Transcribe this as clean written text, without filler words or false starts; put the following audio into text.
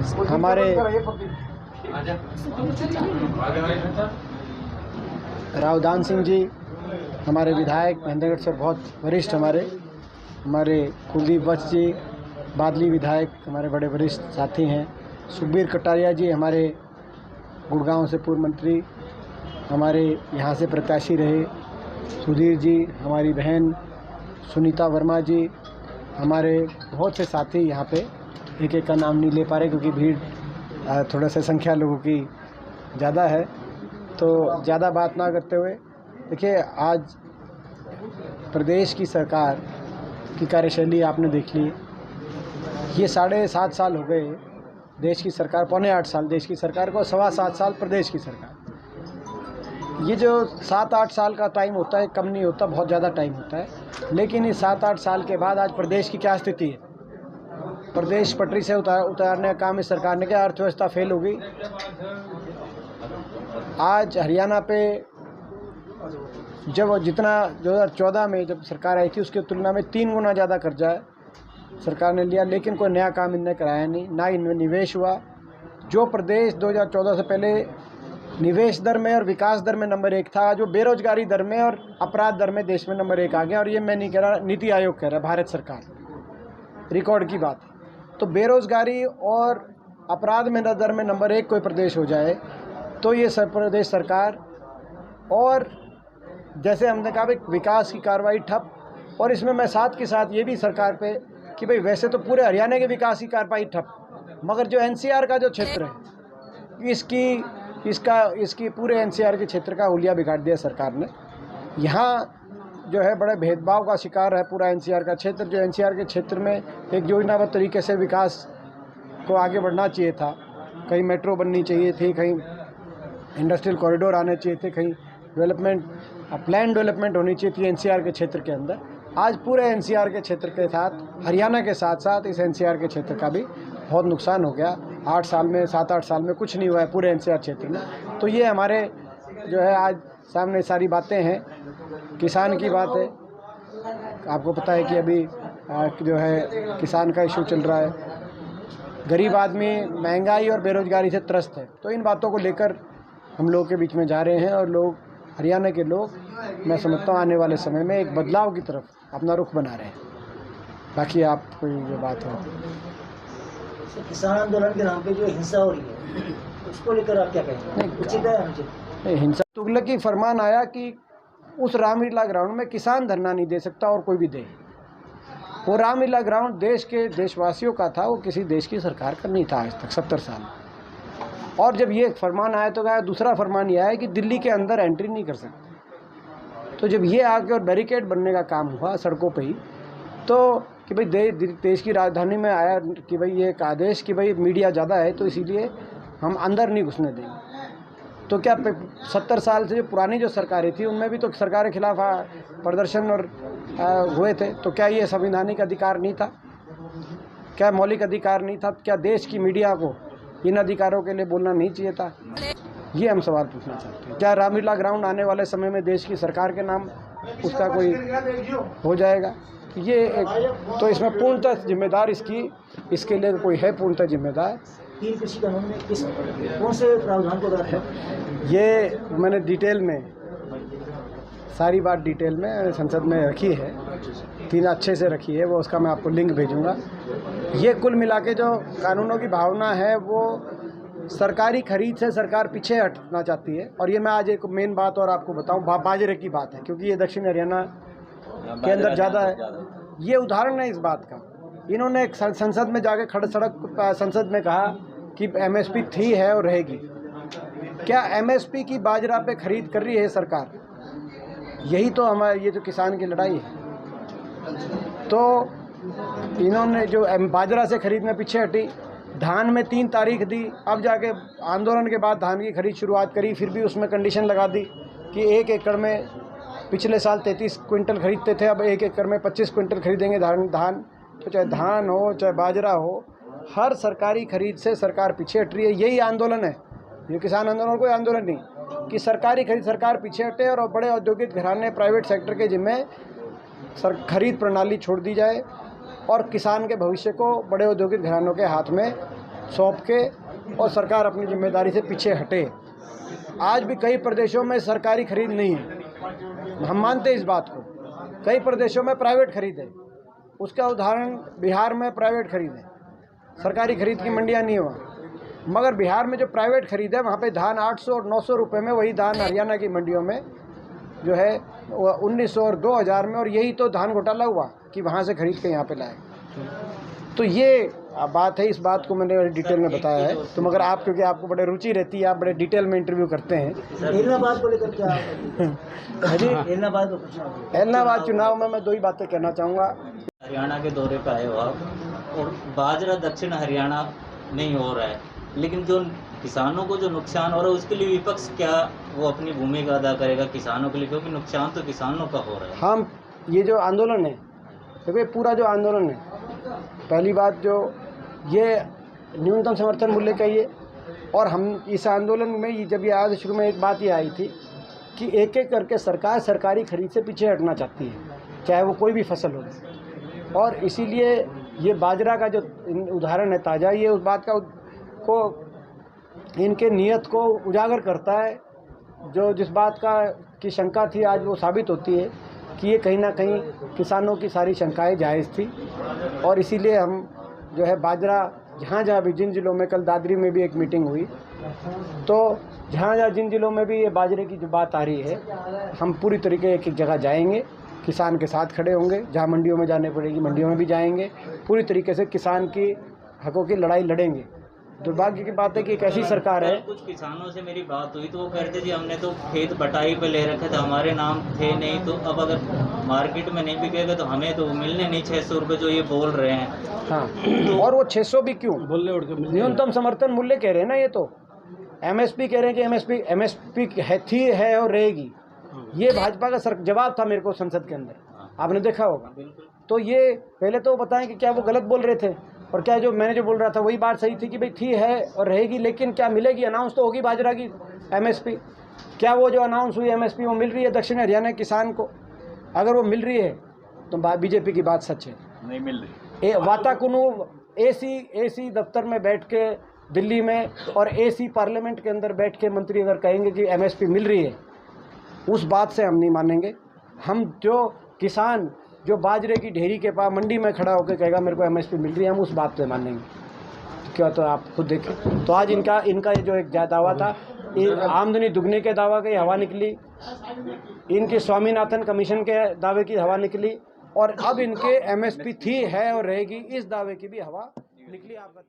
हमारे रावदान सिंह जी, हमारे विधायक महेंद्रगढ़ से बहुत वरिष्ठ, हमारे कुलदीप वत्स जी बादली विधायक, हमारे बड़े वरिष्ठ साथी हैं। सुखबीर कटारिया जी हमारे गुड़गांव से पूर्व मंत्री, हमारे यहाँ से प्रत्याशी रहे। सुधीर जी, हमारी बहन सुनीता वर्मा जी, हमारे बहुत से साथी यहाँ पे, एक एक का नाम नहीं ले पा रहे क्योंकि भीड़ थोड़ा सा संख्या लोगों की ज़्यादा है। तो ज़्यादा बात ना करते हुए, देखिए आज प्रदेश की सरकार की कार्यशैली आपने देख ली। ये 7.5 साल हो गए देश की सरकार, 7.25 साल देश की सरकार को, 7.25 साल प्रदेश की सरकार। ये जो 7-8 साल का टाइम होता है कम नहीं होता, बहुत ज़्यादा टाइम होता है। लेकिन इस 7-8 साल के बाद आज प्रदेश की क्या स्थिति है? प्रदेश पटरी से उतारने का काम इस सरकार ने किया, अर्थव्यवस्था फेल हो गई। आज हरियाणा पे जब जितना 2014 में जब सरकार आई थी उसकी तुलना में 3 गुना ज़्यादा कर्जा है सरकार ने लिया, लेकिन कोई नया काम इनने कराया नहीं, ना इनमें निवेश हुआ। जो प्रदेश 2014 से पहले निवेश दर में और विकास दर में नंबर 1 था, जो बेरोजगारी दर में और अपराध दर में देश में नंबर 1 आ गया। और ये मैं नहीं कह रहा, नीति आयोग कह रहा है, भारत सरकार, रिकॉर्ड की बात। तो बेरोजगारी और अपराध में दर में नंबर 1 कोई प्रदेश हो जाए तो ये प्रदेश सरकार, और जैसे हमने कहा भाई विकास की कार्रवाई ठप, और इसमें मैं साथ के साथ ये भी सरकार पे कि भाई वैसे तो पूरे हरियाणा के विकास की कार्रवाई ठप, मगर जो एनसीआर का जो क्षेत्र है इसकी पूरे एनसीआर के क्षेत्र का हुलिया बिगाड़ दिया सरकार ने। यहाँ जो है बड़े भेदभाव का शिकार है पूरा एनसीआर का क्षेत्र। जो एनसीआर के क्षेत्र में एक योजनाबद्ध तरीके से विकास को आगे बढ़ना चाहिए था, कहीं मेट्रो बननी चाहिए थी, कहीं इंडस्ट्रियल कॉरिडोर आने चाहिए थे, कहीं डेवलपमेंट प्लान डेवलपमेंट होनी चाहिए थी एनसीआर के क्षेत्र के अंदर। आज पूरे एनसीआर के क्षेत्र के साथ, हरियाणा के साथ साथ इस एनसीआर के क्षेत्र का भी बहुत नुकसान हो गया। 7-8 साल में कुछ नहीं हुआ है पूरे एनसीआर क्षेत्र में। तो ये हमारे जो है आज सामने सारी बातें हैं। किसान की बात है, आपको पता है कि अभी जो है किसान का इशू चल रहा है। गरीब आदमी महंगाई और बेरोजगारी से त्रस्त है। तो इन बातों को लेकर हम लोग के बीच में जा रहे हैं, और लोग, हरियाणा के लोग, मैं समझता हूँ आने वाले समय में एक बदलाव की तरफ अपना रुख बना रहे हैं। बाकी आप कोई जो बात हो, किसान आंदोलन के नाम पे जो हिंसा हो रही है उसको लेकर आप क्या कहेंगे? उचित है अनुचित? नहीं, हिंसा तुगलकी फरमान आया कि उस रामलीला ग्राउंड में किसान धरना नहीं दे सकता और कोई भी दे। वो रामलीला ग्राउंड देश के देशवासियों का था, वो किसी देश की सरकार का नहीं था आज तक 70 साल। और जब ये फरमान आया तो क्या दूसरा फरमान ये आया कि दिल्ली के अंदर एंट्री नहीं कर सकते। तो जब ये आके और बैरिकेड बनने का काम हुआ सड़कों पे ही, तो कि भाई देश की राजधानी में आया कि भाई ये एक आदेश कि भाई मीडिया ज़्यादा है तो इसीलिए हम अंदर नहीं घुसने देंगे। तो क्या 70 साल से जो पुरानी जो सरकारें थी उनमें भी तो सरकार के खिलाफ प्रदर्शन और हुए थे। तो क्या ये संवैधानिक अधिकार नहीं था? क्या मौलिक अधिकार नहीं था? क्या देश की मीडिया को इन अधिकारों के लिए बोलना नहीं चाहिए था? ये हम सवाल पूछना चाहते हैं। क्या रामलीला ग्राउंड आने वाले समय में देश की सरकार के नाम उसका कोई हो जाएगा? ये एक, तो इसमें पूर्णतः जिम्मेदार इसके लिए कोई है पूर्णतः जिम्मेदार। 3 कृषि कानून में कौन से प्रावधान को रखा है? ये मैंने डिटेल में सारी बात डिटेल में संसद में रखी है, 3 अच्छे से रखी है, वो उसका मैं आपको लिंक भेजूंगा। ये कुल मिला के जो कानूनों की भावना है वो सरकारी खरीद से सरकार पीछे हटना चाहती है। और ये मैं आज एक मेन बात और आपको बताऊं, बाजरे की बात है, क्योंकि ये दक्षिण हरियाणा के अंदर ज़्यादा है। ये उदाहरण है इस बात का। इन्होंने एक संसद में जाके संसद में कहा कि एमएसपी थी है और रहेगी। क्या एमएसपी की बाजरा पे खरीद कर रही है सरकार? यही तो हमारे ये जो किसान की लड़ाई है। तो इन्होंने जो बाजरा से खरीद में पीछे हटी, धान में 3 तारीख दी, अब जाके आंदोलन के बाद धान की खरीद शुरुआत करी, फिर भी उसमें कंडीशन लगा दी कि 1 एकड़ में पिछले साल 33 क्विंटल खरीदते थे, अब 1 एकड़ में 25 क्विंटल खरीदेंगे धान। तो चाहे धान हो चाहे बाजरा हो, हर सरकारी खरीद से सरकार पीछे हट रही है। यही आंदोलन है, ये किसान आंदोलन कोई आंदोलन नहीं कि सरकारी खरीद सरकार पीछे हटे और बड़े औद्योगिक घराने प्राइवेट सेक्टर के जिम्मे खरीद प्रणाली छोड़ दी जाए और किसान के भविष्य को बड़े औद्योगिक घरानों के हाथ में सौंप के और सरकार अपनी जिम्मेदारी से पीछे हटे। आज भी कई प्रदेशों में सरकारी खरीद नहीं है, हम मानते हैं इस बात को। कई प्रदेशों में प्राइवेट खरीद है। उसका उदाहरण बिहार में प्राइवेट खरीद है, सरकारी खरीद की मंडियाँ नहीं है वहाँ। मगर बिहार में जो प्राइवेट खरीद है वहाँ पे धान 800 और 900 रुपये में, वही धान हरियाणा की मंडियों में जो है 1900 और 2000 में, और यही तो धान घोटाला हुआ कि वहाँ से खरीद के यहाँ पे लाए। तो ये बात है, इस बात को मैंने डिटेल में बताया है। तो मगर आप, क्योंकि आपको बड़े रुचि रहती है, आप बड़े डिटेल में इंटरव्यू करते हैं। एलनाबाद को लेकर क्या एलनाबाद चुनाव में मैं 2 ही बातें कहना चाहूँगा। हरियाणा के दौरे पर आए हो आप, और बाजरा दक्षिण हरियाणा में ही हो रहा है, लेकिन जो किसानों को जो नुकसान हो रहा है उसके लिए विपक्ष क्या वो अपनी भूमिका अदा करेगा किसानों के लिए, क्योंकि नुकसान तो किसानों का हो रहा है। हम ये जो आंदोलन है, देखिए पूरा जो आंदोलन है, पहली बात जो ये न्यूनतम समर्थन मूल्य का ये, और हम इस आंदोलन में जब ये आज शुरू में एक बात ये आई थी कि एक एक करके सरकार सरकारी खरीद से पीछे हटना चाहती है, चाहे वो कोई भी फसल हो। और इसीलिए ये बाजरा का जो उदाहरण है ताज़ा, ये उस बात को इनके नियत को उजागर करता है। जो जिस बात की शंका थी आज वो साबित होती है कि ये कहीं ना कहीं किसानों की सारी शंकाएं जायज़ थी। और इसीलिए हम जो है बाजरा जहाँ भी जिन ज़िलों में, कल दादरी में भी एक मीटिंग हुई, तो जहाँ जिन ज़िलों में भी ये बाजरे की जो बात आ रही है, हम पूरी तरीके एक जगह जाएंगे, किसान के साथ खड़े होंगे। जहाँ मंडियों में जाने पड़ेगी मंडियों में भी जाएंगे, पूरी तरीके से किसान की हकों की लड़ाई लड़ेंगे। दुर्भाग्य की बात है कि एक ऐसी सरकार है। कुछ किसानों से मेरी बात हुई तो वो कहते जी हमने तो खेत बटाई पे ले रखे थे, हमारे नाम थे नहीं, तो अब अगर मार्केट में नहीं बिकेगा तो हमें तो मिलने नहीं 600 रुपये जो ये बोल रहे हैं। हाँ, और वो 600 भी क्यों, न्यूनतम समर्थन मूल्य कह रहे हैं ना, ये तो MSP कह रहे हैं कि MSP है और रहेगी। ये भाजपा का जवाब था मेरे को संसद के अंदर, आपने देखा होगा। तो ये पहले तो बताएं कि क्या वो गलत बोल रहे थे, और क्या जो मैंने जो बोल रहा था वही बात सही थी कि भाई थी है और रहेगी, लेकिन क्या मिलेगी? अनाउंस तो होगी बाजरा की MSP। क्या वो जो अनाउंस हुई MSP वो मिल रही है दक्षिण हरियाणा के किसान को? अगर वो मिल रही है तो बीजेपी की बात सच है। नहीं मिल रही। वाताकुनु AC दफ्तर में बैठ के दिल्ली में और AC पार्लियामेंट के अंदर बैठ के मंत्री अगर कहेंगे कि MSP मिल रही है, उस बात से हम नहीं मानेंगे। हम जो किसान जो बाजरे की ढेरी के पास मंडी में खड़ा होकर कहेगा मेरे को MSP मिल रही है, हम उस बात से मानेंगे। क्या तो आप खुद देखें। तो आज इनका जो एक दावा था, आमदनी दुगने के दावा की हवा निकली, इनके स्वामीनाथन कमीशन के दावे की हवा निकली, और अब इनके MSP थी है और रहेगी इस दावे की भी हवा निकली। आपका